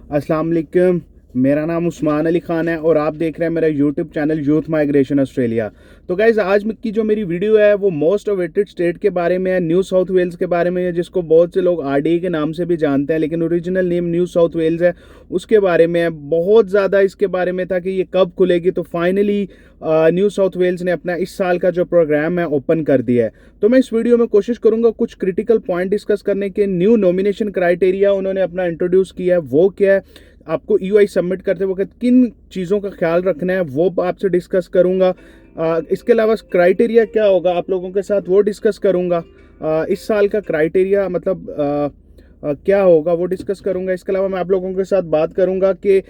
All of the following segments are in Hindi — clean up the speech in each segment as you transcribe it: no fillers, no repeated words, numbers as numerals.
अस्सलाम वालेकुम। मेरा नाम उस्मान अली ख़ान है और आप देख रहे हैं मेरा YouTube channel youth Migration Australia. तो गाइज़ आज की जो मेरी वीडियो है वो मोस्ट अवेटेड स्टेट के बारे में है, न्यू साउथ वेल्स के बारे में है, जिसको बहुत से लोग आरडीए के नाम से भी जानते हैं, लेकिन original name New South Wales है। उसके बारे में है, बहुत ज़्यादा इसके बारे में था कि ये कब खुलेगी। तो फाइनली न्यू साउथ वेल्स ने अपना इस साल का जो प्रोग्राम है ओपन कर दिया है। तो मैं इस वीडियो में कोशिश करूंगा कुछ क्रिटिकल पॉइंट डिस्कस करने के। न्यू नॉमिनेशन क्राइटेरिया उन्होंने अपना इंट्रोड्यूस किया है, वो क्या है, आपको ईयूआई सबमिट करते वक्त किन चीज़ों का ख्याल रखना है वो आपसे डिस्कस करूंगा। इसके अलावा क्राइटेरिया क्या होगा आप लोगों के साथ वो डिस्कस करूंगा। इस साल का क्राइटेरिया मतलब क्या होगा वो डिस्कस करूंगा। इसके अलावा मैं आप लोगों के साथ बात करूंगा कि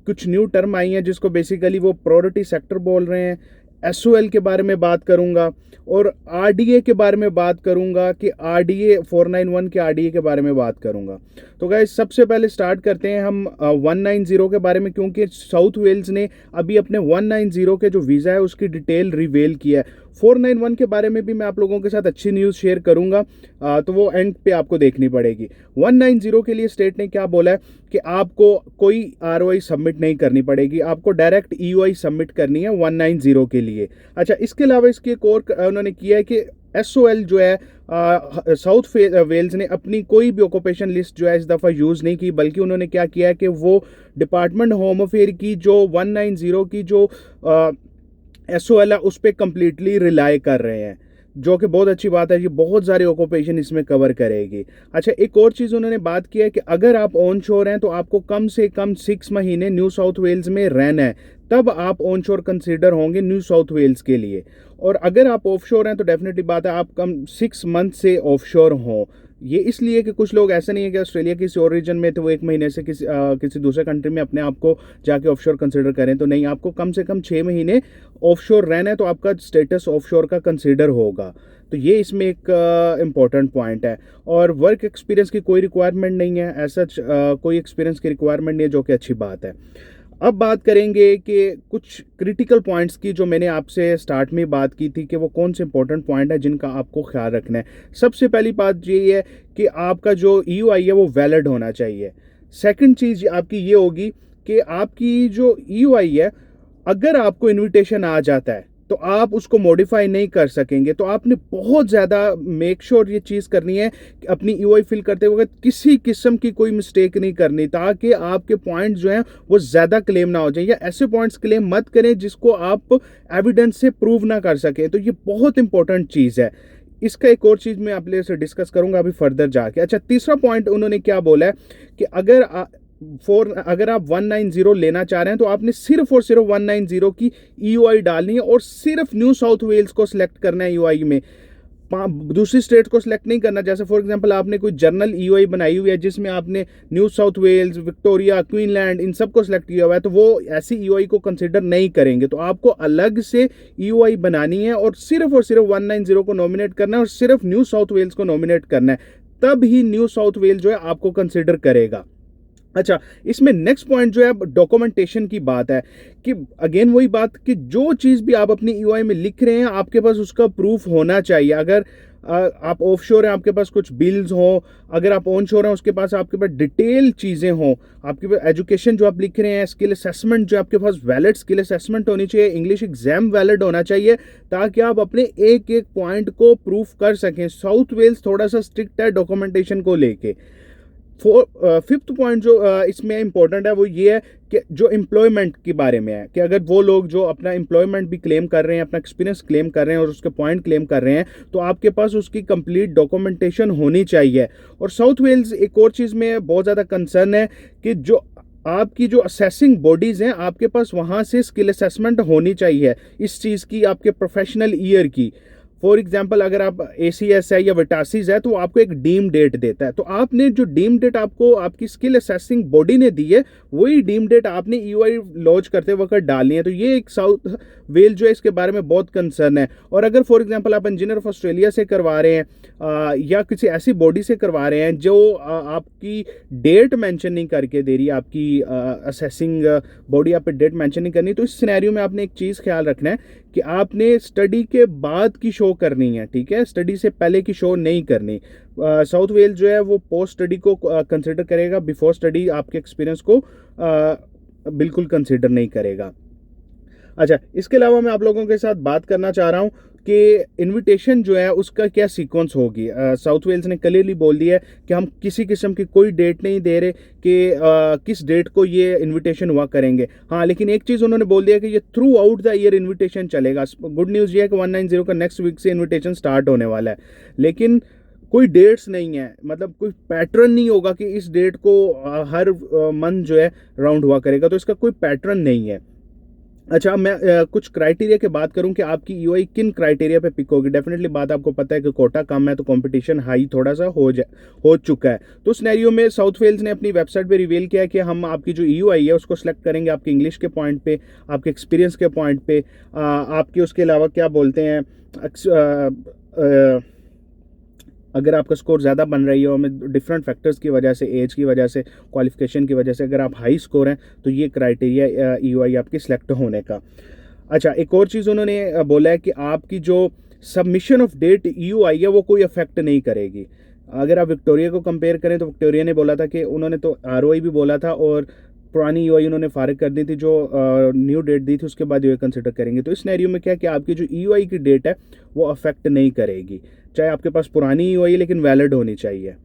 कुछ न्यू टर्म आई हैं जिसको बेसिकली वो प्रायोरिटी सेक्टर बोल रहे हैं। एसओएल के बारे में बात करूंगा और आरडीए के बारे में बात करूंगा कि आरडीए 491 के आरडीए के बारे में बात करूंगा। तो गाइस सबसे पहले स्टार्ट करते हैं हम 190 के बारे में, क्योंकि साउथ वेल्स ने अभी अपने 190 के जो वीज़ा है उसकी डिटेल रिवील किया है। 491 के बारे में भी मैं आप लोगों के साथ अच्छी न्यूज़ शेयर करूंगा, तो वो एंड पे आपको देखनी पड़ेगी। 190 के लिए स्टेट ने क्या बोला है कि आपको कोई आरओआई सबमिट नहीं करनी पड़ेगी, आपको डायरेक्ट ईयूआई सबमिट करनी है 190 के लिए। अच्छा, इसके अलावा इसके एक और उन्होंने किया है कि एसओएल जो है साउथ वेल्स ने अपनी कोई भी ऑक्यूपेशन लिस्ट जो है इस दफ़ा यूज़ नहीं की, बल्कि उन्होंने क्या किया है कि वो डिपार्टमेंट होम अफेयर की जो 190 की जो एसओएल है उस पर कम्प्लीटली रिलाई कर रहे हैं, जो कि बहुत अच्छी बात है। ये बहुत सारे ऑक्यूपेशन इसमें कवर करेगी। अच्छा, एक और चीज़ उन्होंने बात की है कि अगर आप ऑन शोर हैं तो आपको कम से कम 6 महीने न्यू साउथ वेल्स में रहना है, तब आप ऑन शोर कंसिडर होंगे न्यू साउथ वेल्स के लिए। और अगर आप ऑफ शोर हैं तो डेफिनेटली बात है आप कम 6 मंथ से ऑफ शोर हों। ये इसलिए कि कुछ लोग ऐसे नहीं है कि ऑस्ट्रेलिया किसी और रीजन में तो वो 1 महीने से किसी दूसरे कंट्री में अपने आप को जाके ऑफशोर कंसिडर करें, तो नहीं, आपको कम से कम 6 महीने ऑफशोर रहना है तो आपका स्टेटस ऑफशोर का कंसिडर होगा। तो ये इसमें एक इम्पॉर्टेंट पॉइंट है। और वर्क एक्सपीरियंस की कोई रिक्वायरमेंट नहीं है, ऐसा कोई एक्सपीरियंस की रिक्वायरमेंट नहीं है, जो कि अच्छी बात है। अब बात करेंगे कि कुछ क्रिटिकल पॉइंट्स की, जो मैंने आपसे स्टार्ट में बात की थी कि वो कौन से इंपॉर्टेंट पॉइंट है जिनका आपको ख्याल रखना है। सबसे पहली बात ये है कि आपका जो ईयूआई है वो वैलिड होना चाहिए। सेकंड चीज़ आपकी ये होगी कि आपकी जो ईयूआई है, अगर आपको इनविटेशन आ जाता है तो आप उसको मॉडिफाई नहीं कर सकेंगे। तो आपने बहुत ज़्यादा मेक श्योर ये चीज़ करनी है कि अपनी ईओआई फिल करते वक्त किसी किस्म की कोई मिस्टेक नहीं करनी, ताकि आपके पॉइंट्स जो हैं वो ज़्यादा क्लेम ना हो जाए, या ऐसे पॉइंट्स क्लेम मत करें जिसको आप एविडेंस से प्रूव ना कर सकें। तो ये बहुत इंपॉर्टेंट चीज़ है। इसका एक और चीज़ मैं आप लोगों से डिस्कस करूंगा अभी फर्दर जाके। अच्छा, तीसरा पॉइंट उन्होंने क्या बोला है कि अगर आप 190 लेना चाह रहे हैं तो आपने सिर्फ और सिर्फ 190 की ईयूआई डालनी है और सिर्फ न्यू साउथ वेल्स को सिलेक्ट करना है ईयूआई में। दूसरी स्टेट को सिलेक्ट नहीं करना। जैसे फॉर एग्जांपल आपने कोई जर्नल ईयूआई बनाई हुई है जिसमें आपने न्यू साउथ वेल्स, विक्टोरिया, क्वीनलैंड इन सब को सिलेक्ट किया हुआ है, तो वो ऐसी ईयूआई को कंसिडर नहीं करेंगे। तो आपको अलग से ईयूआई बनानी है और सिर्फ 190 को नॉमिनेट करना है और सिर्फ न्यू साउथ वेल्स को नॉमिनेट करना है, तब ही न्यू साउथ वेल्स जो है आपको कंसिडर करेगा। अच्छा, इसमें नेक्स्ट पॉइंट जो है डॉक्यूमेंटेशन की बात है कि अगेन वही बात कि जो चीज़ भी आप अपनी ईओआई में लिख रहे हैं आपके पास उसका प्रूफ होना चाहिए। अगर आप ऑफ शोर हैं, आपके पास कुछ बिल्स हों, अगर आप ऑन शोर हैं उसके पास आपके पास डिटेल चीज़ें हों, आपके पास एजुकेशन जो आप लिख रहे हैं, स्किल असेसमेंट जो आपके पास वैलिड स्किल असेसमेंट होनी चाहिए, इंग्लिश एग्जाम वैलिड होना चाहिए, ताकि आप अपने एक एक पॉइंट को प्रूफ कर सकें। साउथ वेल्स थोड़ा सा स्ट्रिक्ट है डॉक्यूमेंटेशन को लेके। फिफ्थ पॉइंट जो इसमें इंपॉर्टेंट है वो ये है कि जो एम्प्लॉयमेंट के बारे में है, कि अगर वो लोग जो अपना एम्प्लॉयमेंट भी क्लेम कर रहे हैं, अपना एक्सपीरियंस क्लेम कर रहे हैं और उसके पॉइंट क्लेम कर रहे हैं, तो आपके पास उसकी कंप्लीट डॉक्यूमेंटेशन होनी चाहिए। और साउथ वेल्स एक और चीज़ में बहुत ज़्यादा कंसर्न है कि जो आपकी जो असेसिंग बॉडीज़ हैं आपके पास वहाँ से स्किल असेसमेंट होनी चाहिए इस चीज़ की, आपके प्रोफेशनल ईयर की। फॉर एग्जाम्पल अगर आप ACS है या विटासिस है तो वो आपको एक डीम डेट देता है, तो आपने जो डीम डेट आपको आपकी स्किल असेसिंग बॉडी ने दी है वही डीम डेट आपने ईओआई लॉन्च करते वक्त डालनी है। तो ये एक साउथ वेल जो है इसके बारे में बहुत कंसर्न है। और अगर फॉर एग्जांपल आप इंजीनियर ऑफ ऑस्ट्रेलिया से करवा रहे हैं या किसी ऐसी बॉडी से करवा रहे हैं जो आपकी डेट मेंशन नहीं करके दे रही है, आपकी असेसिंग बॉडी आप पे डेट मेंशन नहीं करनी, तो इस सिनेरियो में आपने एक चीज़ ख्याल रखना है कि आपने स्टडी के बाद की शो करनी है, ठीक है, स्टडी से पहले की शो नहीं करनी। साउथ वेल्स जो है वो पोस्ट स्टडी को कंसिडर करेगा, बिफोर स्टडी आपके एक्सपीरियंस को बिल्कुल कंसिडर नहीं करेगा। अच्छा, इसके अलावा मैं आप लोगों के साथ बात करना चाह रहा हूँ कि इनविटेशन जो है उसका क्या सीक्वेंस होगी। साउथ वेल्स ने क्लियरली बोल दिया है कि हम किसी किस्म की कोई डेट नहीं दे रहे कि किस डेट को ये इनविटेशन हुआ करेंगे। हाँ, लेकिन एक चीज़ उन्होंने बोल दिया कि ये through out the year invitation चलेगा। गुड न्यूज़ ये है कि 190 का नेक्स्ट वीक से इन्विटेशन स्टार्ट होने वाला है, लेकिन कोई डेट्स नहीं है, मतलब कोई पैटर्न नहीं होगा कि इस डेट को हर मंथ जो है राउंड हुआ करेगा, तो इसका कोई पैटर्न नहीं है। अच्छा, मैं कुछ क्राइटेरिया की बात करूं कि आपकी ईओआई किन क्राइटेरिया पे पिक होगी। डेफिनेटली बात आपको पता है कि कोटा कम है तो कंपटीशन हाई थोड़ा सा हो चुका है। तो सिनेरियो में साउथ वेल्स ने अपनी वेबसाइट पे रिवील किया कि हम आपकी जो ईओआई है उसको सिलेक्ट करेंगे आपके इंग्लिश के पॉइंट पे, आपके एक्सपीरियंस के पॉइंट पे, आपके उसके अलावा क्या बोलते हैं, अगर आपका स्कोर ज़्यादा बन रही हो, हमें डिफरेंट फैक्टर्स की वजह से, एज की वजह से, क्वालिफिकेशन की वजह से, अगर आप हाई स्कोर हैं तो ये क्राइटेरिया ईओआई आपकी सिलेक्ट होने का। अच्छा, एक और चीज़ उन्होंने बोला है कि आपकी जो सबमिशन ऑफ डेट ईओआई है वो कोई अफेक्ट नहीं करेगी। अगर आप विक्टोरिया को कंपेयर करें तो विक्टोरिया ने बोला था कि उन्होंने तो आरओआई भी बोला था और पुरानी ईओआई उन्होंने फारिग कर दी थी, जो न्यू डेट दी थी उसके बाद ईओआई कंसिडर करेंगे। तो इस सिनेरियो में क्या कि आपकी जो ईओआई की डेट है वो अफेक्ट नहीं करेगी, चाहे आपके पास पुरानी ईओआई लेकिन वैलिड होनी चाहिए।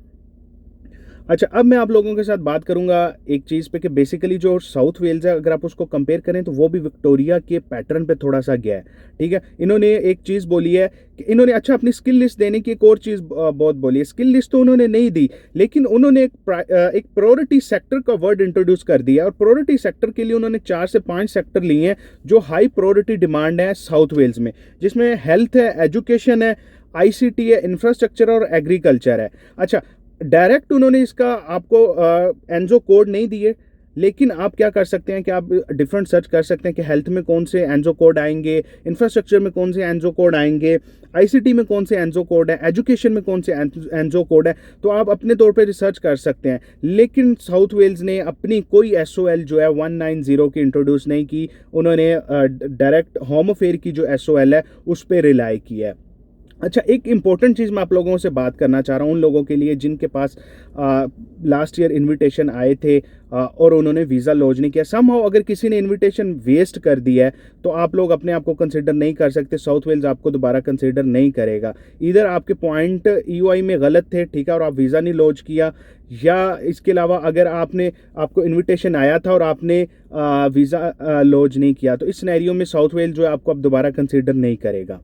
अच्छा, अब मैं आप लोगों के साथ बात करूंगा एक चीज़ पे कि बेसिकली जो साउथ वेल्स है अगर आप उसको कंपेयर करें तो वो भी विक्टोरिया के पैटर्न पे थोड़ा सा गया है, ठीक है। इन्होंने एक चीज़ बोली है कि इन्होंने, अच्छा, अपनी स्किल लिस्ट देने की एक और चीज़ बहुत बोली है। स्किल लिस्ट तो उन्होंने नहीं दी, लेकिन उन्होंने एक प्रायोरिटी सेक्टर का वर्ड इंट्रोड्यूस कर दिया और प्रायोरिटी सेक्टर के लिए उन्होंने 4 से 5 सेक्टर लिए हैं जो हाई प्रायोरिटी डिमांड है साउथ वेल्स में, जिसमें हेल्थ है, एजुकेशन है, आईसीटी है, इंफ्रास्ट्रक्चर और एग्रीकल्चर है। अच्छा, डायरेक्ट उन्होंने इसका आपको एनजो कोड नहीं दिए, लेकिन आप क्या कर सकते हैं कि आप डिफरेंट सर्च कर सकते हैं कि हेल्थ में कौन से एनजो कोड आएंगे, इंफ्रास्ट्रक्चर में कौन से एनजो कोड आएंगे, आईसीटी में कौन से एनजो कोड है, एजुकेशन में कौन से एनजो कोड है, तो आप अपने तौर पे रिसर्च कर सकते हैं। लेकिन साउथ वेल्स ने अपनी कोई एसओएल जो है 190 की इंट्रोड्यूस नहीं की, उन्होंने डायरेक्ट होम अफेयर की जो एसओएल है उस पर रिलाई किया है। अच्छा, एक इम्पॉर्टेंट चीज़ मैं आप लोगों से बात करना चाह रहा हूँ उन लोगों के लिए जिनके पास लास्ट ईयर इनविटेशन आए थे और उन्होंने वीज़ा लॉन्च नहीं किया। समहाउ अगर किसी ने इनविटेशन वेस्ट कर दिया है तो आप लोग अपने आप को कंसिडर नहीं कर सकते, साउथ वेल्स आपको दोबारा कंसिडर नहीं करेगा। इधर आपके पॉइंट ईओआई में गलत थे, ठीक है, और आप वीज़ा नहीं लॉन्च किया, या इसके अलावा अगर आपको इनविटेशन आया था और आपने वीज़ा लॉन्च नहीं किया, तो इस सिनेरियो में साउथ वेल्स जो है आपको अब दोबारा कंसिडर नहीं करेगा।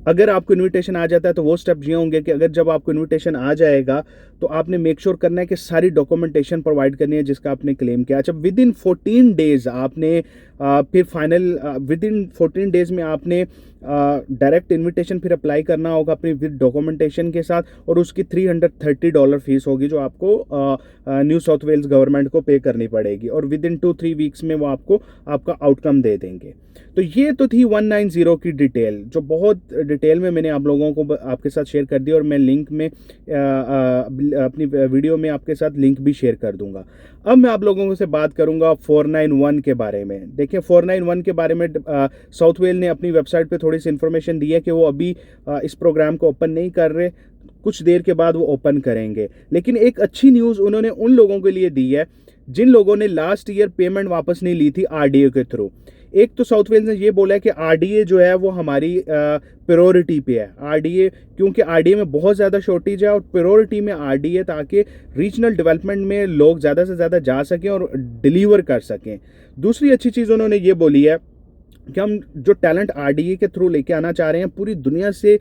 अगर आपको इनविटेशन आ जाता है तो वो स्टेप ये होंगे कि अगर जब आपको इनविटेशन आ जाएगा तो आपने मेक श्योर करना है कि सारी डॉक्यूमेंटेशन प्रोवाइड करनी है जिसका आपने क्लेम किया। अच्छा, विद इन 14 डेज आपने फिर फाइनल विद इन 14 डेज में आपने डायरेक्ट इनविटेशन फिर अप्लाई करना होगा अपनी विद डॉक्यूमेंटेशन के साथ, और उसकी $330 फीस होगी जो आपको न्यू साउथ वेल्स गवर्नमेंट को पे करनी पड़ेगी, और विद इन 2-3 वीक्स में वो आपको आपका आउटकम दे देंगे। तो ये तो थी 190 की डिटेल, जो बहुत डिटेल में मैंने आप लोगों को आपके साथ शेयर कर दी, और मैं लिंक में अपनी वीडियो में आपके साथ लिंक भी शेयर कर दूंगा। अब मैं आप लोगों से बात करूंगा 491 के बारे में। देखिए, 491 के बारे में साउथ वेल ने अपनी वेबसाइट पे थोड़ी सी इन्फॉर्मेशन दी है कि वो अभी इस प्रोग्राम को ओपन नहीं कर रहे, कुछ देर के बाद वो ओपन करेंगे। लेकिन एक अच्छी न्यूज़ उन्होंने उन लोगों के लिए दी है जिन लोगों ने लास्ट ईयर पेमेंट वापस नहीं ली थी आरडीए के थ्रू। एक तो साउथ वेल्स ने ये बोला है कि आरडीए जो है वो हमारी प्रायोरिटी पे है। आरडीए, क्योंकि आरडीए में बहुत ज़्यादा शॉर्टेज है और प्रायोरिटी में आरडीए, ताकि रीजनल डेवलपमेंट में लोग ज़्यादा से ज़्यादा जा सकें और डिलीवर कर सकें। दूसरी अच्छी चीज़ उन्होंने ये बोली है कि हम जो टैलेंट आरडीए के थ्रू लेके आना चाह रहे हैं, पूरी दुनिया से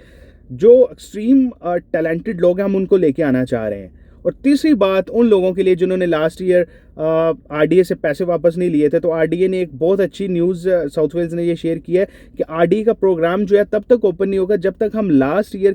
जो एक्सट्रीम टैलेंटेड लोग हैं हम उनको लेके आना चाह रहे हैं। और तीसरी बात उन लोगों के लिए जिन्होंने लास्ट ईयर आरडीए से पैसे वापस नहीं लिए थे, तो आरडीए ने एक बहुत अच्छी न्यूज़ साउथ वेल्स ने ये शेयर किया है कि आरडीए का प्रोग्राम जो है तब तक ओपन नहीं होगा जब तक हम लास्ट ईयर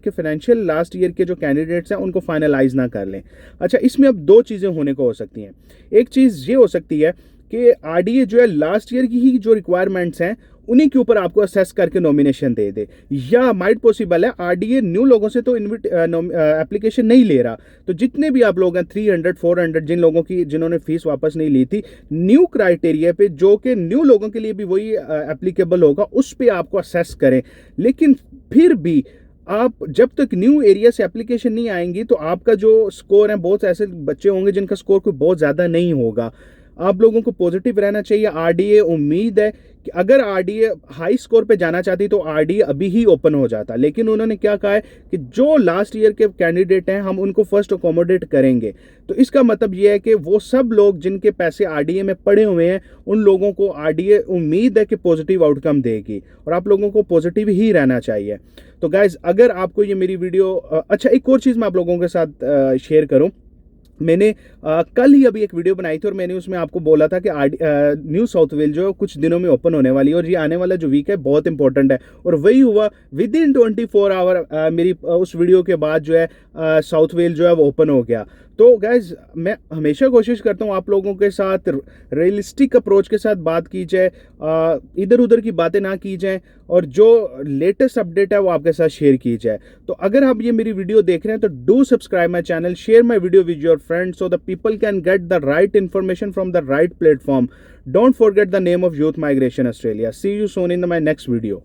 के जो कैंडिडेट्स हैं उनको फाइनलाइज ना कर लें। अच्छा, इसमें अब दो चीज़ें होने को हो सकती हैं। एक चीज़ ये हो सकती है कि आरडीए जो है लास्ट ईयर की ही जो रिक्वायरमेंट्स हैं उन्हीं के ऊपर आपको असेस करके नॉमिनेशन दे दे। या माइट पॉसिबल है आरडीए न्यू लोगों से तो एप्लीकेशन नहीं ले रहा, तो जितने भी आप लोग हैं 300 400 जिन लोगों की जिन्होंने फीस वापस नहीं ली थी, न्यू क्राइटेरिया पे जो कि न्यू लोगों के लिए भी वही एप्लीकेबल होगा, उस पे आपको असेस करें। लेकिन फिर भी आप जब तक न्यू एरिया से एप्लीकेशन नहीं आएंगी तो आपका जो स्कोर है, बहुत ऐसे बच्चे होंगे जिनका स्कोर कोई बहुत ज़्यादा नहीं होगा। आप लोगों को पॉजिटिव रहना चाहिए। आरडीए उम्मीद है कि अगर आरडीए हाई स्कोर पे जाना चाहती तो आरडीए अभी ही ओपन हो जाता, लेकिन उन्होंने क्या कहा है कि जो लास्ट ईयर के कैंडिडेट हैं हम उनको फर्स्ट अकोमोडेट करेंगे। तो इसका मतलब यह है कि वो सब लोग जिनके पैसे आरडीए में पड़े हुए हैं उन लोगों को आरडीए उम्मीद है कि पॉजिटिव आउटकम देगी, और आप लोगों को पॉजिटिव ही रहना चाहिए। तो गाइज अगर आपको ये मेरी वीडियो अच्छा, एक और चीज़ मैं आप लोगों के साथ शेयर करूं। मैंने कल ही अभी एक वीडियो बनाई थी और मैंने उसमें आपको बोला था कि न्यू साउथ वेल जो कुछ दिनों में ओपन होने वाली है, और ये आने वाला जो वीक है बहुत इंपॉर्टेंट है, और वही हुआ। विद इन 24 आवर मेरी उस वीडियो के बाद जो है साउथ वेल जो है वो ओपन हो गया। तो गाइज मैं हमेशा कोशिश करता हूँ आप लोगों के साथ रियलिस्टिक अप्रोच के साथ बात की जाए, इधर उधर की बातें ना की जाए, और जो लेटेस्ट अपडेट है वो आपके साथ शेयर की जाए। तो अगर आप ये मेरी वीडियो देख रहे हैं तो do subscribe my channel, share my video with your friends so the people can get the right information from the right platform. Don't forget the name of Youth Migration Australia. See you soon in my next video.